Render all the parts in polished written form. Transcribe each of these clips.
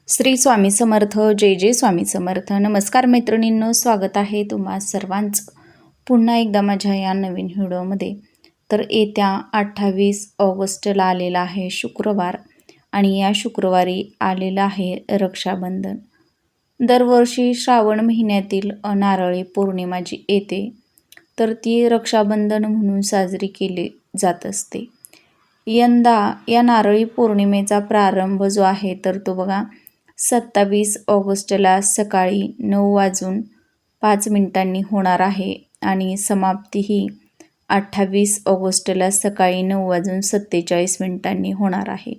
श्री स्वामी समर्थ. जय जय स्वामी समर्थ. नमस्कार मैत्रिणींनो, स्वागत आहे तुम्हा सर्वांचं पुन्हा एकदा माझ्या या नवीन व्हिडिओमध्ये. तर येत्या 28 ऑगस्टला आलेला आहे शुक्रवार आणि या शुक्रवारी आलेलं आहे रक्षाबंधन. दरवर्षी श्रावण महिन्यातील नारळी पौर्णिमा जी येते तर ती रक्षाबंधन म्हणून साजरी केली जात असते. यंदा या नारळी पौर्णिमेचा प्रारंभ जो आहे तर तो बघा 27 ऑगस्टला सकाळी 9:05 होणार आहे आणि समाप्ती ही 28 ऑगस्टला सकाळी 9:47 होणार आहे.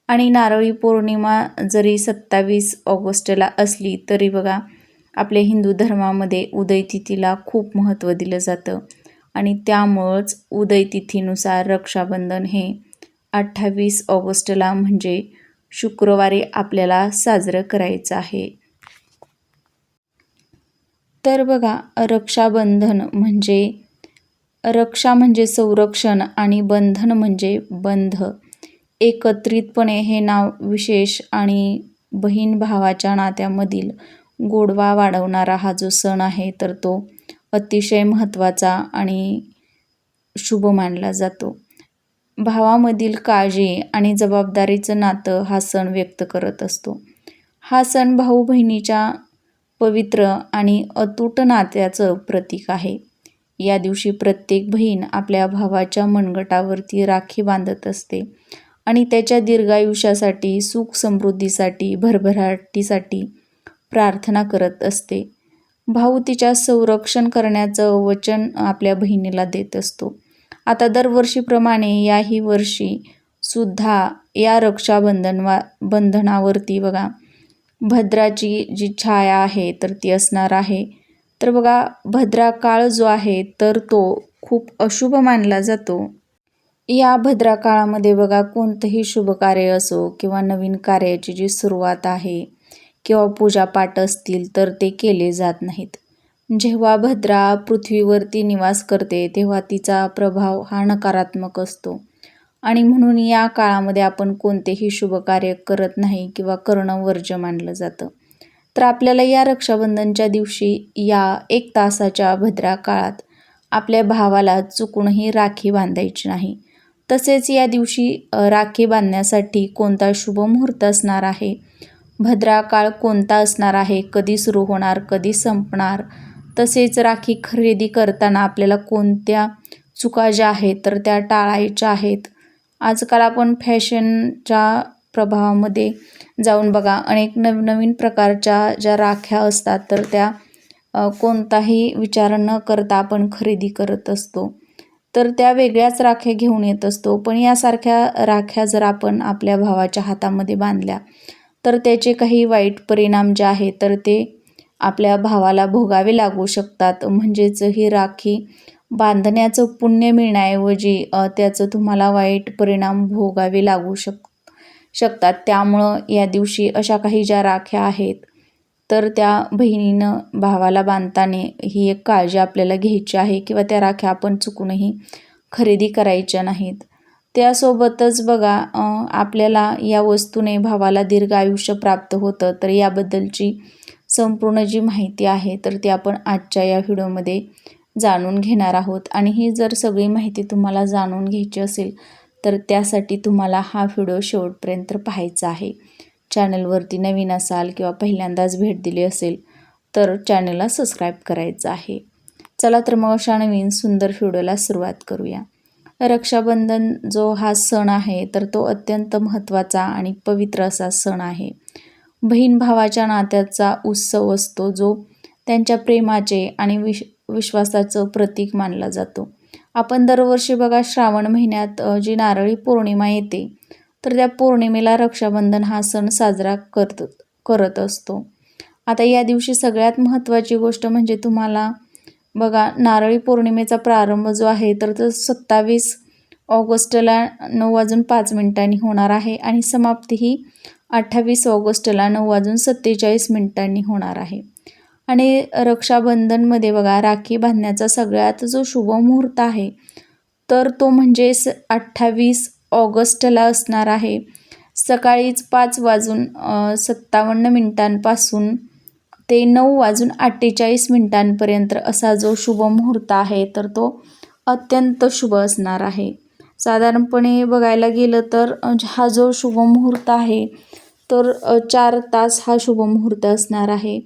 आणि नारळी पौर्णिमा जरी 27 ऑगस्टला असली तरी बघा आपल्या हिंदू धर्मामध्ये उदय तिथीला खूप महत्त्व दिलं जातं आणि त्यामुळंच उदय तिथीनुसार रक्षाबंधन हे 28 ऑगस्टला म्हणजे शुक्रवारी आपल्याला साजरं करायचं आहे. तर बघा रक्षाबंधन म्हणजे रक्षा म्हणजे संरक्षण आणि बंधन म्हणजे बंध. एकत्रितपणे हे नाव विशेष आणि बहीण भावाच्या नात्यामधील गोडवा वाढवणारा हा जो सण आहे तर तो अतिशय महत्त्वाचा आणि शुभ मानला जातो. भावामधील काळजी आणि जबाबदारीचं नातं हा सण व्यक्त करत असतो. हा सण भाऊ बहिणीच्या पवित्र आणि अतूट नात्याचं प्रतीक आहे. या दिवशी प्रत्येक बहीण आपल्या भावाच्या मनगटावरती राखी बांधत असते आणि त्याच्या दीर्घायुष्यासाठी, सुख समृद्धीसाठी, भरभराटीसाठी प्रार्थना करत असते. भाऊ तिच्या संरक्षण करण्याचं वचन आपल्या बहिणीला देत असतो. आता दरवर्षीप्रमाणे याही वर्षी सुद्धा या बंधनावरती बघा भद्राची जी छाया आहे तर ती असणार आहे. तर बघा भद्रा काळ जो आहे तर तो खूप अशुभ मानला जातो. या भद्रा काळामध्ये बघा कोणतंही शुभ कार्य असो किंवा नवीन कार्याची जी सुरुवात आहे किंवा पूजापाठ असतील तर ते केले जात नाहीत. जेव्हा भद्रा पृथ्वीवरती निवास करते तेव्हा तिचा प्रभाव हा नकारात्मक असतो आणि म्हणून या काळामध्ये आपण कोणतेही शुभ कार्य करत नाही किंवा करणं वर्ज्य मानलं जातं. तर आपल्याला या रक्षाबंधनच्या दिवशी या 1 तासाच्या भद्रा काळात आपल्या भावाला चुकूनही राखी बांधायची नाही. तसेच या दिवशी राखी बांधण्यासाठी कोणता शुभ मुहूर्त असणार आहे, भद्रा काळ कोणता असणार आहे, कधी सुरू होणार, कधी संपणार, तसेच राखी खरेदी करताना आपल्याला कोणत्या चुका ज्या आहेत तर त्या टाळायच्या आहेत. आजकाल आपण फॅशनच्या प्रभावामध्ये जाऊन बघा अनेक नवनवीन प्रकारच्या ज्या राख्या असतात तर त्या कोणताही विचार न करता आपण खरेदी करत असतो. तर त्या वेगळ्याच राख्या घेऊन येत असतो. पण यासारख्या राख्या जर आपण आपल्या भावाच्या हातामध्ये बांधल्या तर त्याचे काही वाईट परिणाम जे आहेत तर ते आपल्या भावाला भोगावे लागू शकतात. म्हणजेच ही राखी बांधण्याचं पुण्य मिळण्याऐवजी त्याचं तुम्हाला वाईट परिणाम भोगावे लागू शकतात. त्यामुळं या दिवशी अशा काही ज्या राख्या आहेत तर त्या बहिणीनं भावाला बांधताना ही एक काळजी आपल्याला घ्यायची आहे किंवा त्या राख्या आपण चुकूनही खरेदी करायच्या नाहीत. त्यासोबतच बघा आपल्याला या वस्तूने भावाला दीर्घ आयुष्य प्राप्त होतं. तर याबद्दलची संपूर्ण जी माहिती आहे तर ती आपण आजच्या या व्हिडिओमध्ये जाणून घेणार आहोत. आणि ही जर सगळी माहिती तुम्हाला जाणून घ्यायची असेल तर त्यासाठी तुम्हाला हा व्हिडिओ शेवटपर्यंत पाहायचा आहे. चॅनलवरती नवीन असाल किंवा पहिल्यांदाच भेट दिली असेल तर चॅनलला सबस्क्राईब करायचं आहे. चला तर मग अशा नवीन सुंदर व्हिडिओला सुरुवात करूया. रक्षाबंधन जो हा सण आहे तर तो अत्यंत महत्त्वाचा आणि पवित्र असा सण आहे. बहीण भावाच्या नात्याचा उत्सव असतो जो त्यांच्या प्रेमाचे आणि विश्वासाचं प्रतीक मानला जातो. आपण दरवर्षी बघा श्रावण महिन्यात जी नारळी पौर्णिमा येते तर त्या पौर्णिमेला रक्षाबंधन हा सण साजरा करत असतो. आता या दिवशी सगळ्यात महत्त्वाची गोष्ट म्हणजे तुम्हाला बघा नारळी पौर्णिमेचा प्रारंभ जो आहे तर तो 27 ऑगस्टला 9:05 होणार आहे आणि समाप्ती ही 28 ऑगस्टला 9:47 होणार आहे. आणि रक्षाबंधनमध्ये बघा राखी बांधण्याचा सगळ्यात जो शुभ मुहूर्त आहे तर तो म्हणजे 28 ऑगस्टला असणार आहे. सकाळीच 5:57 ते 9:48 असा जो शुभ मुहूर्त आहे तर तो अत्यंत शुभ असणार आहे. साधारणपणे बघायला गेलं तर हा जो शुभ मुहूर्त आहे तर 4 तास हा शुभ मुहूर्त असणार आहे.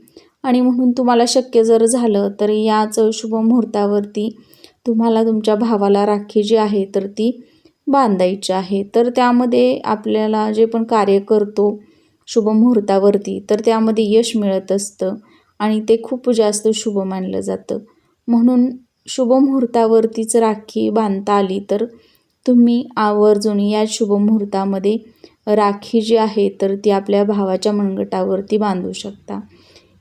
आणि म्हणून तुम्हाला शक्य जर झालं तर याच शुभ मुहूर्तावरती तुम्हाला तुमच्या भावाला राखी जी आहे तर ती बांधायची आहे. तर त्यामध्ये आपल्याला जे पण कार्य करतो शुभ मुहूर्तावरती तर त्यामध्ये यश मिळत असतं आणि ते खूप जास्त शुभ मानलं जातं. म्हणून शुभ मुहूर्तावरतीच राखी बांधता आली तर तुम्ही आवर्जून या शुभ मुहूर्तामध्ये राखी जी आहे तर ती आपल्या भावाच्या मनगटावरती बांधू शकता.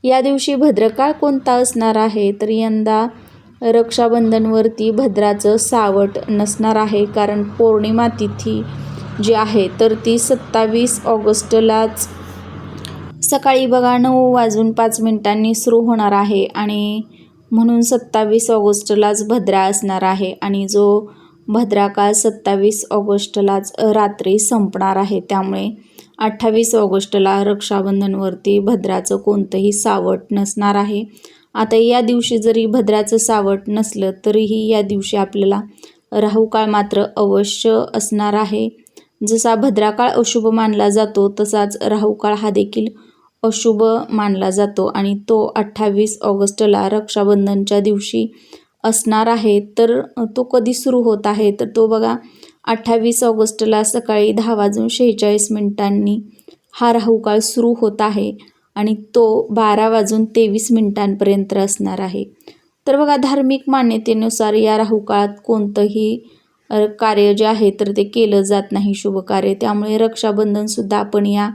या दिवशी भद्रकाळ कोणता असणार आहे तर यंदा रक्षाबंधनवरती भद्राचं सावट नसणार आहे, कारण पौर्णिमा तिथी जी आहे तर ती 27 ऑगस्टलाच सकाळी बघा 9:05 सुरू होणार आहे आणि म्हणून 27 ऑगस्टलाच भद्रा असणार आहे आणि जो भद्राकाळ 27 ऑगस्टलाच रात्री संपणार आहे. त्यामुळे 28 ऑगस्टला रक्षाबंधनवरती भद्राचं कोणतंही सावट नसणार आहे. आता या दिवशी जरी भद्राचं सावट नसलं तरीही या दिवशी आपल्याला राहुकाळ मात्र अवश्य असणार आहे. जसा भद्राकाळ अशुभ मानला जातो तसाच राहुकाळ हा देखील अशुभ मानला जातो आणि तो 28 ऑगस्टला रक्षाबंधनच्या दिवशी असणार आहे. तर तो कधी सुरू होत आहे तर तो बघा 28 ऑगस्टला सकाळी 10:46 हा राहुकाळ सुरू होत आहे आणि तो 12:23 असणार आहे. तर बघा धार्मिक मान्यतेनुसार या राहुकाळात कोणतंही कार्य जे आहे तर ते केलं जात नाही शुभ कार्य. त्यामुळे रक्षाबंधनसुद्धा आपण या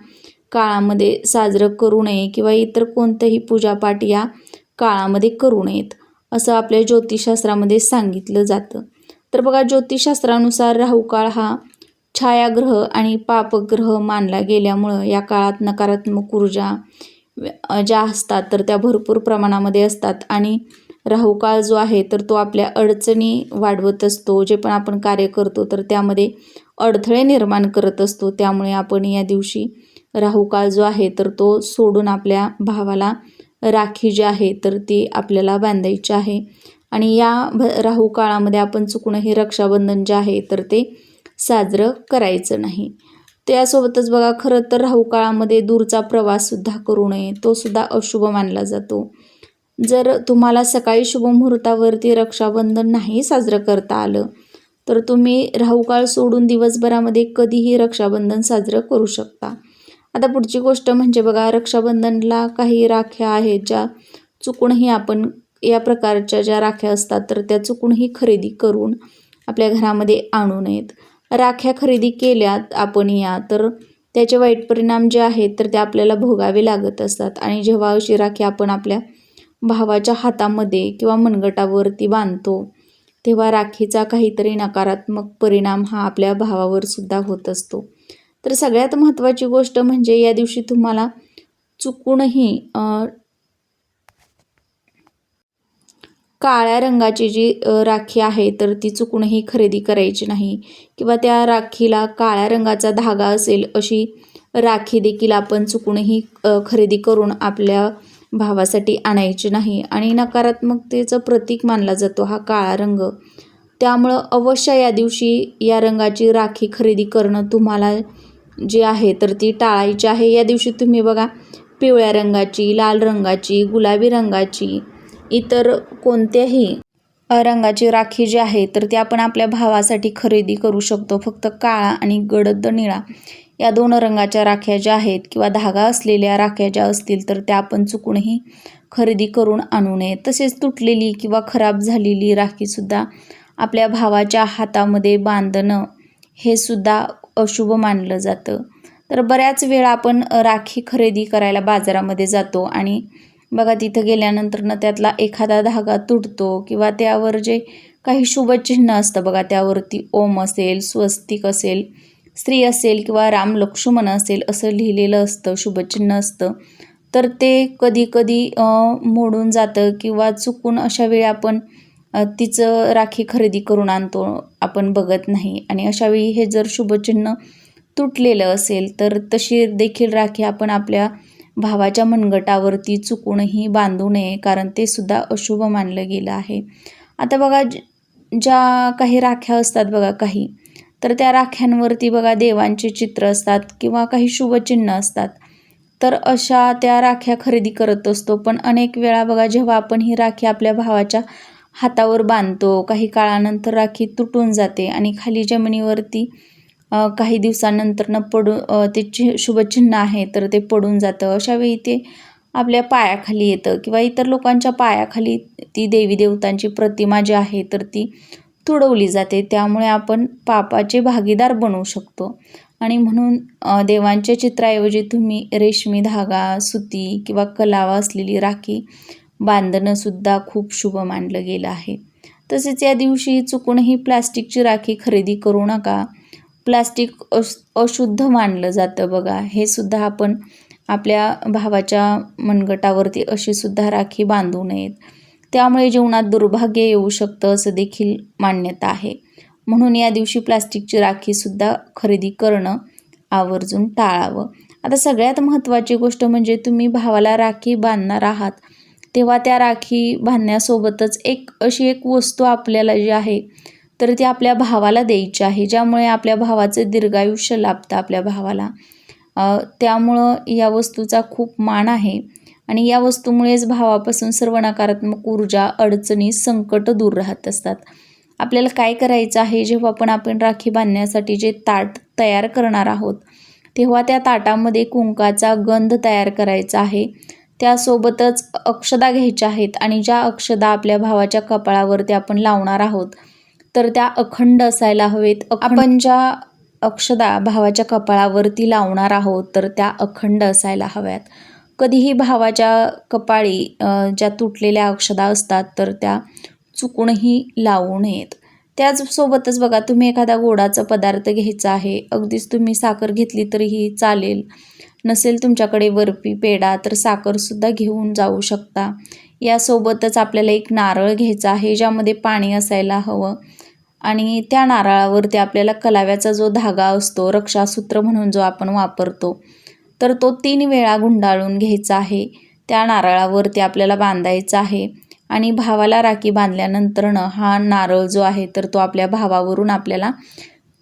काळामध्ये साजरं करू नये किंवा इतर कोणतंही पूजापाठ या काळामध्ये करू नयेत असं आपल्या ज्योतिषशास्त्रामध्ये सांगितलं जातं. तर बघा ज्योतिषशास्त्रानुसार राहुकाळ हा छायाग्रह आणि पापग्रह मानला गेल्यामुळं या काळात नकारात्मक ऊर्जा ज्या असतात तर त्या भरपूर प्रमाणामध्ये असतात आणि राहुकाळ जो आहे तर तो आपल्या अडचणी वाढवत असतो. जे पण आपण कार्य करतो तर त्यामध्ये अडथळे निर्माण करत असतो. त्यामुळे आपण या दिवशी राहुकाळ जो आहे तर तो सोडून आपल्या भावाला राखी जी आहे तर ती आपल्याला बांधायची आहे. आणि या राहुकाळामध्ये आपण चुकूनही रक्षाबंधन जे आहे तर ते साजरं करायचं नाही. त्यासोबतच बघा खरं तर राहुकाळामध्ये दूरचा प्रवाससुद्धा करू नये, तो सुद्धा अशुभ मानला जातो. जर तुम्हाला सकाळी शुभ मुहूर्तावरती रक्षाबंधन नाही साजरं करता आलं तर तुम्ही राहुकाळ सोडून दिवसभरामध्ये कधीही रक्षाबंधन साजरं करू शकता. आता पुढची गोष्ट म्हणजे बघा रक्षाबंधनला काही राख्या आहेत ज्या चुकूनही आपण या प्रकारच्या ज्या राख्या असतात तर त्या चुकूनही खरेदी करून आपल्या घरामध्ये आणू नयेत. राख्या खरेदी केल्यात आपण या तर त्याचे वाईट परिणाम जे आहेत तर ते आपल्याला भोगावे लागत असतात आणि जेव्हा अशी राखी आपण आपल्या भावाच्या हातामध्ये किंवा मनगटावरती बांधतो तेव्हा राखीचा काहीतरी नकारात्मक परिणाम हा आपल्या भावावर सुद्धा होत असतो. तर सगळ्यात महत्त्वाची गोष्ट म्हणजे या दिवशी तुम्हाला चुकूनही काळ्या रंगाची जी राखी आहे तर ती चुकूनही खरेदी करायची नाही किंवा त्या राखीला काळ्या रंगाचा धागा असेल अशी राखी देखील आपण चुकूनही खरेदी करून आपल्या भावासाठी आणायची नाही. आणि नकारात्मकतेचं प्रतीक मानला जातो हा काळा रंग. त्यामुळं अवश्य या दिवशी या रंगाची राखी खरेदी करणं तुम्हाला जी आहे तर ती टाळायची आहे. या दिवशी तुम्ही बघा पिवळ्या रंगाची, लाल रंगाची, गुलाबी रंगाची, इतर कोणत्याही रंगाची राखी जी आहे तर ती आपण आपल्या भावासाठी खरेदी करू शकतो. फक्त काळा आणि गडद निळा या 2 रंगाच्या राख्या ज्या आहेत किंवा धागा असलेल्या राख्या ज्या असतील तर त्या आपण चुकूनही खरेदी करून आणू नये. तसेच तुटलेली किंवा खराब झालेली राखीसुद्धा आपल्या भावाच्या हातामध्ये बांधणं हे सुद्धा अशुभ मानलं जातं. तर बऱ्याच वेळा आपण राखी खरेदी करायला बाजारामध्ये जातो आणि बघा तिथं गेल्यानंतर त्यातला एखादा धागा तुटतो किंवा त्यावर जे काही शुभचिन्ह असतं बघा त्यावरती ओम असेल, स्वस्तिक असेल, स्त्री असेल किंवा राम लक्ष्मण असेल असं लिहिलेलं असतं, शुभचिन्ह असतं. तर ते कधी कधी मोडून जातं किंवा चुकून अशा वेळी आपण तिचं राखी खरेदी करून आणतो, आपण बघत नाही आणि अशावेळी हे जर शुभचिन्ह तुटलेलं असेल तर तशी देखील राखी आपण आपल्या भावाच्या मनगटावरती चुकूनही बांधू नये, कारण ते सुद्धा अशुभ मानलं गेलं आहे. आता बघा ज्या काही राख्या असतात बघा काही, तर त्या राख्यांवरती बघा देवांचे चित्र असतात किंवा काही शुभचिन्ह असतात. तर अशा त्या राख्या खरेदी करत असतो. पण अनेक वेळा बघा जेव्हा आपण ही राखी आपल्या भावाच्या हातावर बांधतो, काही काळानंतर राखी तुटून जाते आणि खाली जमिनीवरती काही दिवसानंतर ते शुभचिन्ह आहे तर ते पडून जातं. अशा वेळी ते आपल्या पायाखाली येतं किंवा इतर लोकांच्या पायाखाली ती देवी देवतांची प्रतिमा जी आहे तर ती तुडवली जाते. त्यामुळे आपण पापाचे भागीदार बनू शकतो. आणि म्हणून देवांच्या चित्राऐवजी तुम्ही रेशमी धागा, सुती किंवा कलावा असलेली राखी बांधणंसुद्धा खूप शुभ मानलं गेलं आहे. तसेच या दिवशी चुकूनही प्लास्टिकची राखी खरेदी करू नका. प्लास्टिक अशुद्ध मानलं जातं बघा. हे सुद्धा आपण आपल्या भावाच्या मनगटावरती अशी सुद्धा राखी बांधू नयेत. त्यामुळे जीवनात दुर्भाग्य येऊ शकतं असं देखील मान्यता आहे. म्हणून या दिवशी प्लास्टिकची राखीसुद्धा खरेदी करणं आवर्जून टाळावं. आता सगळ्यात महत्त्वाची गोष्ट म्हणजे तुम्ही भावाला राखी बांधणार आहात तेव्हा त्या राखी बांधण्यासोबतच अशी एक वस्तू आपल्याला जी आहे तर ती आपल्या भावाला द्यायची आहे, ज्यामुळे आपल्या भावाचं दीर्घायुष्य लाभतं आपल्या भावाला. त्यामुळं या वस्तूचा खूप मान आहे आणि या वस्तूमुळेच भावापासून सर्व नकारात्मक ऊर्जा, अडचणी, संकट दूर राहत असतात. आपल्याला काय करायचं आहे, जेव्हा पण आपण राखी बांधण्यासाठी जे ताट तयार करणार आहोत तेव्हा त्या ताटामध्ये कुंकाचा गंध तयार करायचा आहे. त्यासोबतच अक्षदा घ्यायच्या आहेत आणि ज्या अक्षदा आपल्या भावाच्या कपाळावरती आपण लावणार आहोत तर त्या अखंड असायला हवेत. आपण ज्या अक्षदा भावाच्या कपाळावरती लावणार आहोत तर त्या अखंड असायला हव्यात. कधीही भावाच्या कपाळी ज्या तुटलेल्या अक्षदा असतात तर त्या चुकूनही लावू नयेत. त्याचसोबतच बघा तुम्ही एखादा गोडाचा पदार्थ घ्यायचा आहे. अगदीच तुम्ही साखर घेतली तरीही चालेल. नसेल तुमच्याकडे बर्फी, पेढा तर साखरसुद्धा घेऊन जाऊ शकता. यासोबतच आपल्याला एक नारळ घ्यायचा आहे ज्यामध्ये पाणी असायला हवं आणि त्या नारळावरती आपल्याला कलाव्याचा जो धागा असतो, रक्षासूत्र म्हणून जो आपण वापरतो, तर तो 3 वेळा गुंडाळून घ्यायचा आहे. त्या नारळावरती आपल्याला बांधायचा आहे आणि भावाला राखी बांधल्यानंतरनं हा नारळ जो आहे तर तो आपल्या भावावरून आपल्याला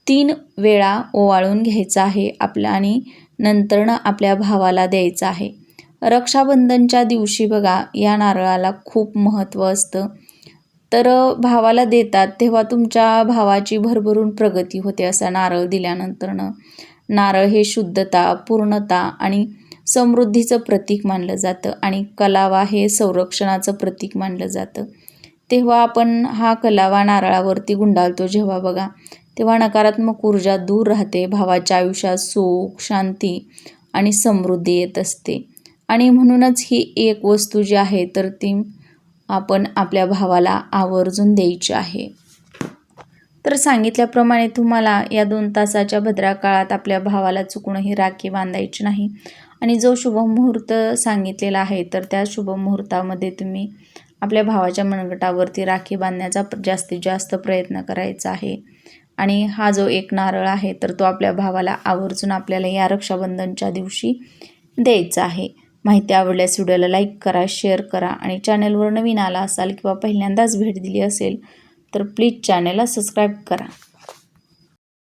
3 वेळा ओवाळून घ्यायचा आहे आणि नंतरनं आपल्या भावाला द्यायचा आहे. रक्षाबंधनच्या दिवशी बघा या नारळाला खूप महत्त्व असतं. तर भावाला देतात तेव्हा तुमच्या भावाची भरभरून प्रगती होते. असा नारळ दिल्यानंतरनं नारळ हे शुद्धता, पूर्णता आणि समृद्धीचं प्रतीक मानलं जातं आणि कलावा हे संरक्षणाचं प्रतीक मानलं जातं. तेव्हा आपण हा कलावा नारळावरती गुंडाळतो जेव्हा बघा, तेव्हा नकारात्मक ऊर्जा दूर राहते. भावाच्या आयुष्यात सुख, शांती आणि समृद्धी येत असते आणि म्हणूनच ही एक वस्तू जी आहे तर ती आपण आपल्या भावाला आवर्जून द्यायची आहे. तर सांगितल्याप्रमाणे तुम्हाला या 2 तासाच्या भद्रा काळात आपल्या भावाला चुकूनही राखी बांधायची नाही आणि जो शुभमुहूर्त सांगितलेला आहे तर त्या शुभमुहूर्तामध्ये तुम्ही आपल्या भावाच्या मनगटावरती राखी बांधण्याचा जास्तीत जास्त प्रयत्न करायचा आहे. आणि हा जो एक नारळ आहे तर तो आपल्या भावाला आवर्जून आपल्याला या रक्षाबंधनच्या दिवशी द्यायचा आहे. माहिती आवडल्यास व्हिडिओला लाईक करा, शेअर करा आणि चॅनलवर नवीन आला असाल किंवा पहिल्यांदाच भेट दिली असेल तर प्लीज चॅनलला सबस्क्राईब करा.